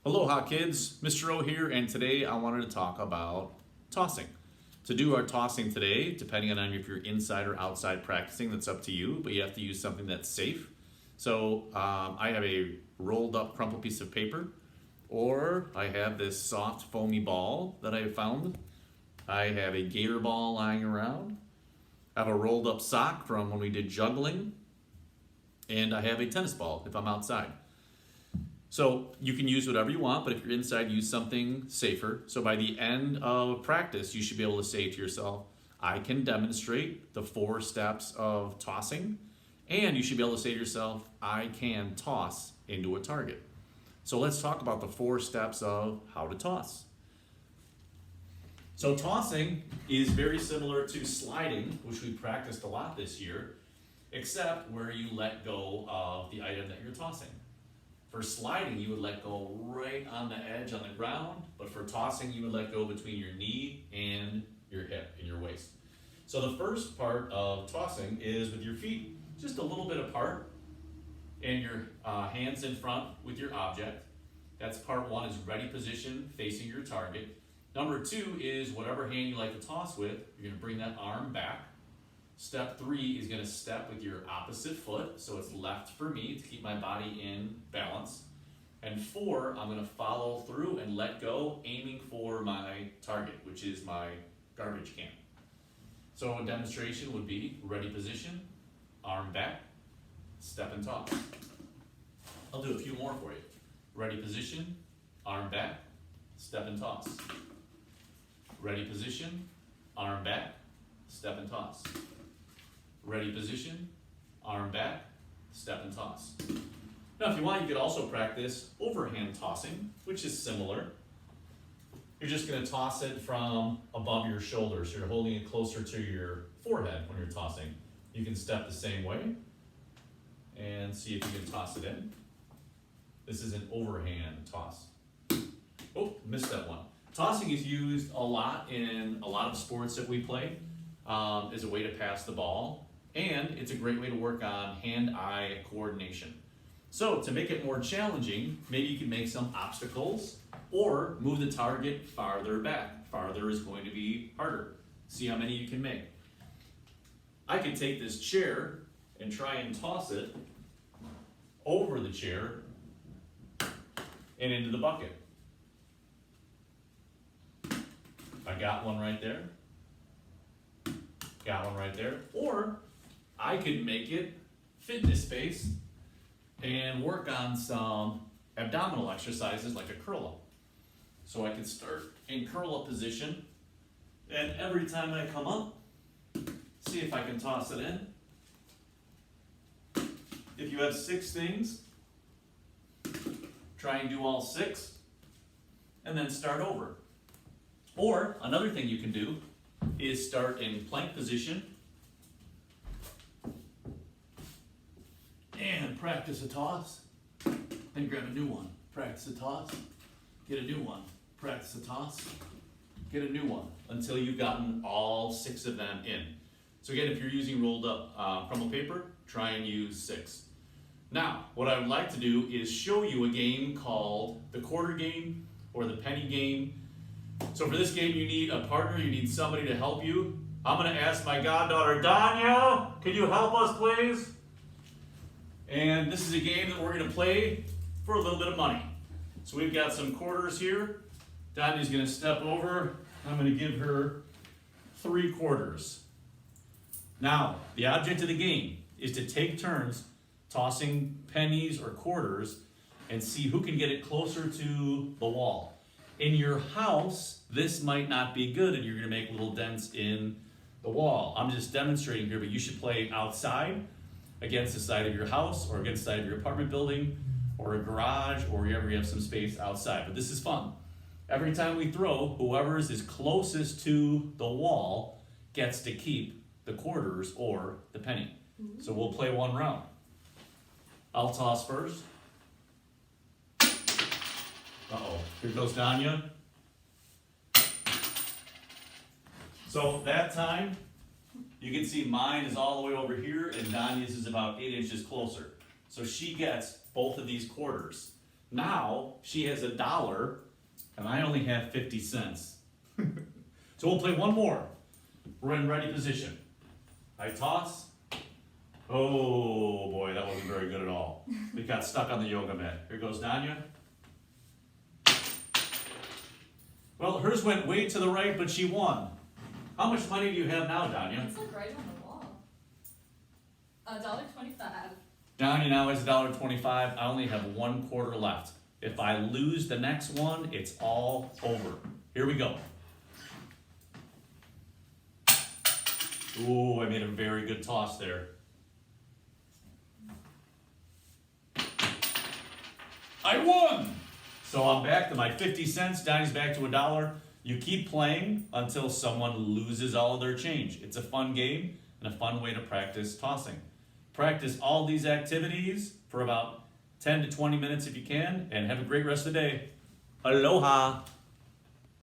Aloha kids, Mr. O here, and today I wanted to talk about tossing. To do our tossing today, depending on if you're inside or outside practicing, that's up to you, but you have to use something that's safe. So I have a rolled up crumpled piece of paper, or I have this soft foamy ball that I found. I have a gator ball lying around. I have a rolled up sock from when we did juggling, and I have a tennis ball if I'm outside. So you can use whatever you want, but if you're inside, use something safer. So by the end of practice, you should be able to say to yourself, I can demonstrate the 4 steps of tossing, and you should be able to say to yourself, I can toss into a target. So let's talk about the 4 steps of how to toss. So tossing is very similar to sliding, which we practiced a lot this year, except where you let go of the item that you're tossing. For sliding, you would let go right on the edge on the ground, but for tossing, you would let go between your knee and your hip and your waist. So the first part of tossing is with your feet just a little bit apart and your hands in front with your object. That's part 1, is ready position facing your target. Number 2 is whatever hand you like to toss with, you're gonna bring that arm back. Step 3 is going to step with your opposite foot, so it's left for me to keep my body in balance. And 4, I'm going to follow through and let go, aiming for my target, which is my garbage can. So a demonstration would be ready position, arm back, step and toss. I'll do a few more for you. Ready position, arm back, step and toss. Ready position, arm back, step and toss. Ready position, arm back, step and toss. Now if you want, you could also practice overhand tossing, which is similar. You're just going to toss it from above your shoulders. So you're holding it closer to your forehead when you're tossing. You can step the same way and see if you can toss it in. This is an overhand toss. Oh, missed that one. Tossing is used a lot in a lot of sports that we play as a way to pass the ball. And it's a great way to work on hand-eye coordination. So to make it more challenging, maybe you can make some obstacles or move the target farther back. Farther is going to be harder. See how many you can make. I could take this chair and try and toss it over the chair and into the bucket. I got one right there. Got one right there. Or I could make it fitness-based and work on some abdominal exercises like a curl-up. So I could start in curl-up position, and every time I come up, see if I can toss it in. If you have 6 things, try and do all 6, and then start over. Or another thing you can do is start in plank position and practice a toss, and grab a new one. Practice a toss, get a new one. Practice a toss, get a new one, until you've gotten all 6 of them in. So again, if you're using rolled up crumpled paper, try and use 6. Now, what I would like to do is show you a game called the quarter game or the penny game. So for this game, you need a partner, you need somebody to help you. I'm gonna ask my goddaughter, Danya, can you help us please? And this is a game that we're gonna play for a little bit of money. So we've got some quarters here. Danya's gonna step over. I'm gonna give her 3 quarters. Now, the object of the game is to take turns tossing pennies or quarters and see who can get it closer to the wall. In your house, this might not be good and you're gonna make little dents in the wall. I'm just demonstrating here, but you should play outside against the side of your house or against the side of your apartment building or a garage or wherever you have some space outside. But this is fun. Every time we throw, whoever is closest to the wall gets to keep the quarters or the penny. So we'll play 1 round. I'll toss first. Uh-oh, here goes Danya. So that time, you can see mine is all the way over here and Danya's is about 8 inches closer. So she gets both of these quarters. Now she has $1 and I only have 50 cents. So we'll play one more. We're in ready position. I toss. Oh boy, that wasn't very good at all. We got stuck on the yoga mat. Here goes Danya. Well, hers went way to the right, but she won. How much money do you have now, Danya? It's like right on the wall. $1.25. Danya now has $1.25. I only have 1/4 left. If I lose the next one, it's all over. Here we go. Ooh, I made a very good toss there. I won! So I'm back to my 50 cents. Danny's back to $1. You keep playing until someone loses all of their change. It's a fun game and a fun way to practice tossing. Practice all these activities for about 10 to 20 minutes if you can, and have a great rest of the day. Aloha!